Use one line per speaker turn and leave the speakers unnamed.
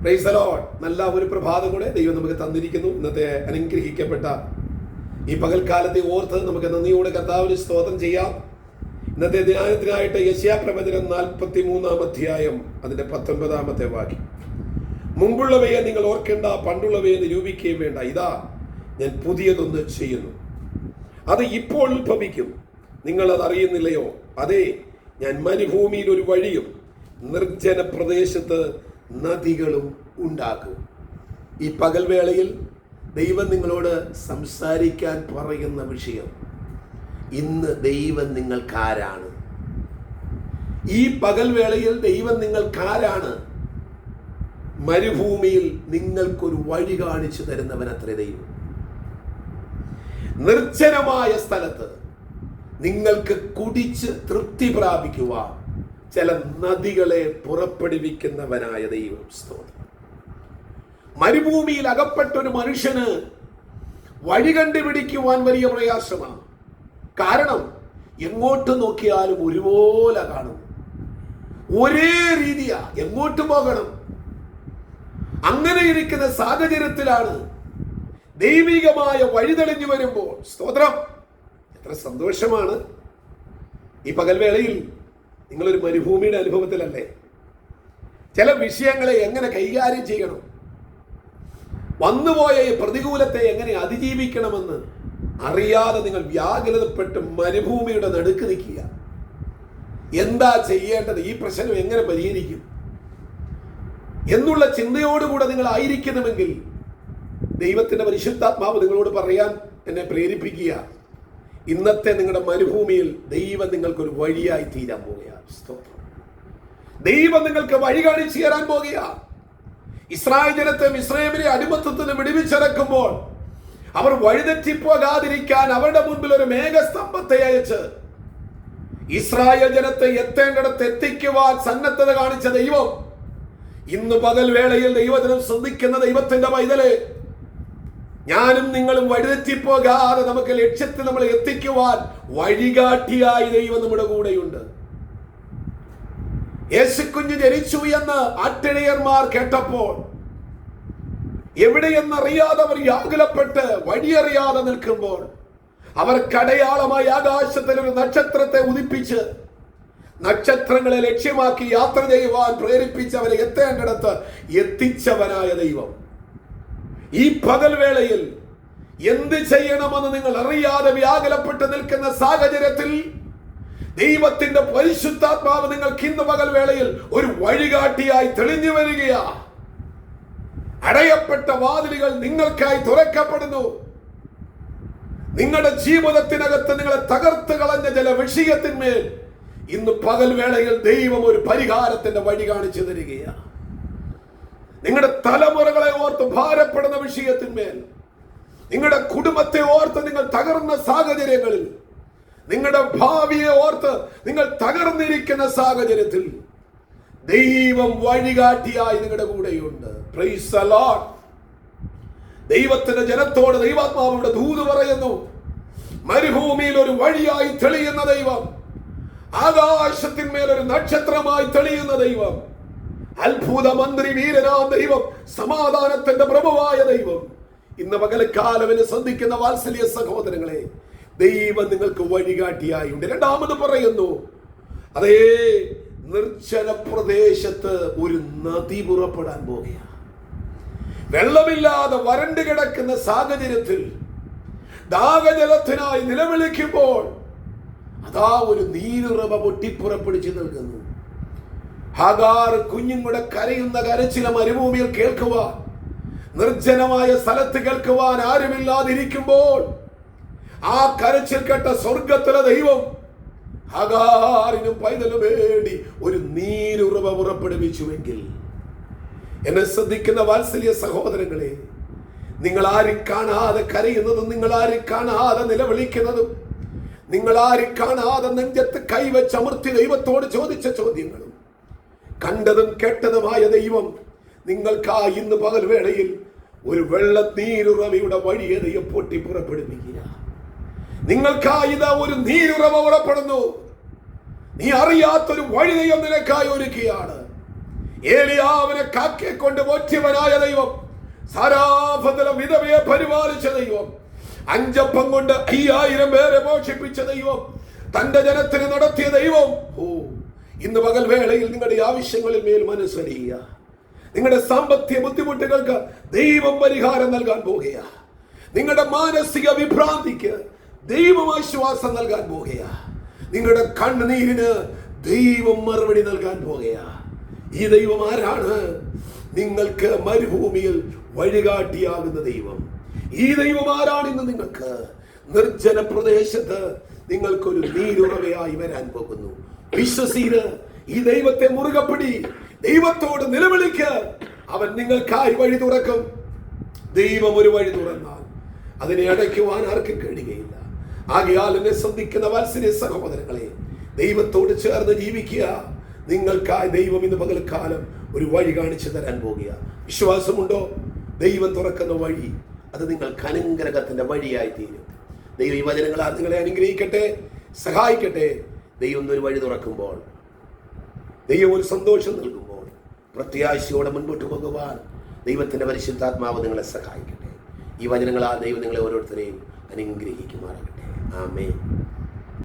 Praise the Lord. നല്ല ഒരു പ്രഭാതം കൂടെ ദൈവം നമുക്ക് തന്നിരിക്കുന്നു. ഇന്നത്തെ അനുഗ്രഹിക്കപ്പെട്ട ഈ പകൽക്കാലത്തെ ഓർത്ത് നമുക്ക് നന്ദിയോടെ കർത്താവിന് സ്തോത്രം ചെയ്യാം. ഇന്നത്തെ ധ്യാനത്തിനായിട്ട് യെശയ്യാ പ്രവചനം 43-ാം അധ്യായം അതിന്റെ 19-ാമത്തെ വാക്യം. മുമ്പുള്ളവയെ നിങ്ങൾ ഓർക്കേണ്ട, പണ്ടുള്ളവയെ നിരൂപിക്കുകയും വേണ്ട. ഇതാ ഞാൻ പുതിയതൊന്ന് ചെയ്യുന്നു, അത് ഇപ്പോൾ ഉത്ഭവിക്കും, നിങ്ങൾ അത് അറിയുന്നില്ലയോ? അതെ, ഞാൻ മരുഭൂമിയിൽ ഒരു വഴിയും നിർജ്ജന പ്രദേശത്ത് നദികളും ഉണ്ടാക്കും. ഈ പകൽവേളയിൽ ദൈവം നിങ്ങളോട് സംസാരിക്കാൻ പറയുന്ന വിഷയം, ഇന്ന് ദൈവം നിങ്ങൾക്കാരാണ്. ഈ പകൽവേളയിൽ ദൈവം നിങ്ങൾക്കാരാണ്? മരുഭൂമിയിൽ നിങ്ങൾക്കൊരു വഴി കാണിച്ചു തരുന്നവൻ അത്രേ ദൈവം. നിർജ്ജനമായ സ്ഥലത്ത് നിങ്ങൾക്ക് കുടിച്ച് തൃപ്തി പ്രാപിക്കുവാൻ ചില നദികളെ പുറപ്പെടുവിക്കുന്നവനായ ദൈവം. സ്തോത്രം. മരുഭൂമിയിൽ അകപ്പെട്ട ഒരു മനുഷ്യന് വഴി കണ്ടുപിടിക്കുവാൻ വലിയ പ്രയാസമാണ്. കാരണം എങ്ങോട്ട് നോക്കിയാലും ഒരുപോലെ കാണും, ഒരേ രീതിയാ, എങ്ങോട്ട് പോകണം? അങ്ങനെ ഇരിക്കുന്ന സാഹചര്യത്തിലാണ് ദൈവികമായ വഴി തെളിഞ്ഞു വരുമ്പോൾ, സ്തോത്രം, എത്ര സന്തോഷമാണ്. ഈ പകൽവേളയിൽ നിങ്ങളൊരു മരുഭൂമിയുടെ അനുഭവത്തിലല്ലേ? ചില വിഷയങ്ങളെ എങ്ങനെ കൈകാര്യം ചെയ്യണം, വന്നുപോയ ഈ പ്രതികൂലത്തെ എങ്ങനെ അതിജീവിക്കണമെന്ന് അറിയാതെ നിങ്ങൾ വ്യാകുലപ്പെട്ട് മരുഭൂമിയുടെ നടുക്ക് നിൽക്കുക. എന്താ ചെയ്യേണ്ടത്, ഈ പ്രശ്നം എങ്ങനെ പരിഹരിക്കും എന്നുള്ള ചിന്തയോടുകൂടെ നിങ്ങൾ ആയിരിക്കണമെങ്കിൽ ദൈവത്തിന്റെ പരിശുദ്ധാത്മാവ് നിങ്ങളോട് പറയാൻ എന്നെ പ്രേരിപ്പിക്കുക. ഇന്നത്തെ നിങ്ങളുടെ മരുഭൂമിയിൽ ദൈവം നിങ്ങൾക്കൊരു വഴിയായി തീരാൻ പോകുകയാണ്. സ്തോത്രം. ദൈവം നിങ്ങൾക്ക് വഴി കാണിച്ചു തരാൻ പോകുകയാണ്. ഇസ്രായേൽ ജനത്തെ മിസ്രയീമിലെ അടിമത്തത്തിന് വിടുവിച്ചിറക്കുമ്പോൾ അവർ വഴിതെറ്റിപ്പോകാതിരിക്കാൻ അവരുടെ മുൻപിൽ ഒരു മേഘസ്തംഭത്തെ അയച്ച് ഇസ്രായേൽ ജനത്തെ എത്തേണ്ടിടത്ത് എത്തിക്കുവാൻ സന്നദ്ധത കാണിച്ച ദൈവം, ഇന്ന് പകൽ വേളയിൽ ദൈവജനം ശ്രദ്ധിക്കുന്ന ദൈവത്തിന്റെ പൈതലെ, ഞാനും നിങ്ങളും വഴിതെറ്റിപ്പോകാതെ നമുക്ക് ലക്ഷ്യത്തിൽ നമ്മളെ എത്തിക്കുവാൻ വഴികാട്ടിയായി ദൈവം നമ്മുടെ കൂടെയുണ്ട്. യേശുക്കുഞ്ഞ് ജനിച്ചു എന്ന് ആട്ടിടയന്മാർ കേട്ടപ്പോൾ എവിടെയെന്നറിയാതെ അവർ വ്യാകുലപ്പെട്ട് വഴിയറിയാതെ നിൽക്കുമ്പോൾ അവർക്കടയാളമായി ആകാശത്തിൽ ഒരു നക്ഷത്രത്തെ ഉദിപ്പിച്ച് നക്ഷത്രങ്ങളെ ലക്ഷ്യമാക്കി യാത്ര ചെയ്യുവാൻ പ്രേരിപ്പിച്ച് അവരെ എത്തേണ്ടിടത്ത് എത്തിച്ചവനായ ദൈവം, ഈ പകൽവേളയിൽ എന്ത് ചെയ്യണമെന്ന് നിങ്ങൾ അറിയാതെ വ്യാകുലപ്പെട്ട് നിൽക്കുന്ന സാഹചര്യത്തിൽ ദൈവത്തിന്റെ പരിശുദ്ധാത്മാവ് നിങ്ങൾക്ക് ഇന്ന് പകൽവേളയിൽ ഒരു വഴികാട്ടിയായി തെളിഞ്ഞു വരികയാ. അടയപ്പെട്ട വാതിലുകൾ നിങ്ങൾക്കായി തുറക്കപ്പെടുന്നു. നിങ്ങളുടെ ജീവിതത്തിനകത്ത് നിങ്ങളെ തകർത്ത് കളഞ്ഞ ചില വിഷയത്തിന്മേൽ ഇന്ന് പകൽവേളയിൽ ദൈവം ഒരു പരിഹാരത്തിന്റെ വഴി കാണിച്ചു തരികയാണ്. നിങ്ങളുടെ തലമുറകളെ ഓർത്ത് ഭാരപ്പെടുന്ന വിഷയത്തിന്മേൽ, നിങ്ങളുടെ കുടുംബത്തെ ഓർത്ത് നിങ്ങൾ തകർന്ന സാഹചര്യങ്ങളിൽ, നിങ്ങളുടെ ഭാവിയെ ഓർത്ത് നിങ്ങൾ തകർന്നിരിക്കുന്ന സാഹചര്യത്തിൽ ദൈവം വഴികാട്ടിയായി നിങ്ങളുടെ കൂടെയുണ്ട്. Praise the Lord. ദൈവത്തിന്റെ ജനത്തോട് ദൈവാത്മാവിന്റെ ദൂത് പറയുന്നു, മരുഭൂമിയിൽ ഒരു വഴിയായി തെളിയുന്ന ദൈവം, ആകാശത്തിന്മേൽ ഒരു നക്ഷത്രമായി തെളിയുന്ന ദൈവം, അത്ഭുത മന്ത്രി, വീരനാം ദൈവം, സമാധാനത്തിന്റെ പ്രഭുവായ ദൈവം, ഇന്ന് പകൽക്കാലം ശ്രദ്ധിക്കുന്ന വാത്സല്യ സഹോദരങ്ങളെ, ദൈവം നിങ്ങൾക്ക് വഴികാട്ടിയായുണ്ട്. രണ്ടാമത് പറയുന്നു, അതേ നിർജ്ജന പ്രദേശത്ത് ഒരു നദി പുറപ്പെടാൻ പോകുകയാണ്. വെള്ളമില്ലാതെ വരണ്ടു കിടക്കുന്ന സാഹചര്യത്തിൽ ദാഹജലത്തിനായി നിലവിളിക്കുമ്പോൾ അതാ ഒരു നീരുറവ പൊട്ടിപ്പുറപ്പെടുച്ചു നിൽക്കുന്നു. ഹാഗാർ കുഞ്ഞുങ്ങളുടെ കരയുന്ന കരച്ചില മരുഭൂമിയിൽ കേൾക്കുവാൻ, നിർജ്ജനമായ സ്ഥലത്ത് കേൾക്കുവാൻ ആരുമില്ലാതിരിക്കുമ്പോൾ ആ കരച്ചിൽ കേട്ട സ്വർഗത്തിലെ ദൈവം ഹാഗാറിനും പൈതലും വേണ്ടി ഒരു നീരുറവ പുറപ്പെടുവിച്ചുവെങ്കിൽ, എന്നെ ശ്രദ്ധിക്കുന്ന വാത്സല്യ സഹോദരങ്ങളെ, നിങ്ങൾ ആരും കാണാതെ കരയുന്നതും, നിങ്ങൾ ആരും കാണാതെ നിലവിളിക്കുന്നതും, നിങ്ങൾ ആരും കാണാതെ നെഞ്ചത്ത് കൈവച്ചമർത്തി ദൈവത്തോട് ചോദിച്ച ചോദ്യങ്ങളും, കണ്ടതും കേട്ടതുമായ ദൈവം നിങ്ങൾക്കായി ഇന്ന് പകൽവേളയിൽ ഒരു വെള്ള നീരുറവയുടെ വഴിയെ ദൈവം പൊട്ടി പുറപ്പെടുവിക്കുക. നിങ്ങൾക്കായി ഇതാ ഒരു നീരുറവ പുറപ്പെടുന്നു. നീ അറിയാത്തൊരു വഴി ദൈവം നിനക്കായി ഒരുക്കുകയാണ്. ഏലിയാവിനെ കാക്കയെ കൊണ്ട് പോറ്റിയവനായ ദൈവം, സാരാഫത്തിലെ വിധവയെ പരിപാലിച്ച ദൈവം, 5 അപ്പം കൊണ്ട് 5000 പേരെ പോഷിപ്പിച്ച ദൈവം, തന്റെ ജനത്തിന് നടത്തിയ ദൈവം, ഇന്ന് പകൽ വേളയിൽ നിങ്ങളുടെ ആവശ്യങ്ങളിൽ മേൽ മനസ്സരിയുക. നിങ്ങളുടെ സാമ്പത്തിക ബുദ്ധിമുട്ടുകൾക്ക് ദൈവം പരിഹാരം നൽകാൻ പോകുക. നിങ്ങളുടെ മാനസിക വിഭ്രാന്തിക്ക് ദൈവം ആശ്വാസം നൽകാൻ പോകുക. നിങ്ങളുടെ കണ്ണുനീരിന് ദൈവം മറുപടി നൽകാൻ പോകുക. ഈ ദൈവം ആരാണ്? നിങ്ങൾക്ക് മരുഭൂമിയിൽ വഴികാട്ടിയാകുന്ന ദൈവം. ഈ ദൈവം ആരാണ്? ഇന്ന് നിങ്ങൾക്ക് നിർജ്ജന പ്രദേശത്ത് നിങ്ങൾക്കൊരു നീരുറവയായി വരാൻ പോകുന്നു. വിശ്വസീന് ഈ ദൈവത്തെ മുറുകെ പിടി. ദൈവത്തോട് നിലവിളിക്ക. അവൻ നിങ്ങൾക്കായി വഴി തുറക്കും. ദൈവം ഒരു വഴി തുറന്നാൽ അതിനെ അടയ്ക്കുവാൻ ആർക്കും കഴിയുകയില്ല. ആകയാൽ എന്നെ ശ്രദ്ധിക്കുന്ന വാത്സല്യ സഹോദരങ്ങളെ, ദൈവത്തോട് ചേർന്ന് ജീവിക്കുക. നിങ്ങൾക്കായി ദൈവം ഇന്ന് പകൽക്കാലം ഒരു വഴി കാണിച്ചു തരാൻ പോകുക. വിശ്വാസമുണ്ടോ? ദൈവം തുറക്കുന്ന വഴി അത് നിങ്ങൾക്ക് അനുഗ്രഹത്തിന്റെ വഴിയായി തീരും. ദൈവം ഈ വചനങ്ങളാൽ നിങ്ങളെ അനുഗ്രഹിക്കട്ടെ, സഹായിക്കട്ടെ. ദൈവം ഒരു വഴി തുറക്കുമ്പോൾ, ദൈവം ഒരു സന്തോഷം നൽകുമ്പോൾ, പ്രത്യാശയോടെ മുൻപോട്ട് പോകുവാൻ ദൈവത്തിന്റെ പരിശുദ്ധാത്മാവ് നിങ്ങളെ സഹായിക്കട്ടെ. ഈ വചനങ്ങളാൽ ദൈവം നിങ്ങളെ ഓരോരുത്തരെയും അനുഗ്രഹിക്കുമാറാകട്ടെ. ആമേൻ.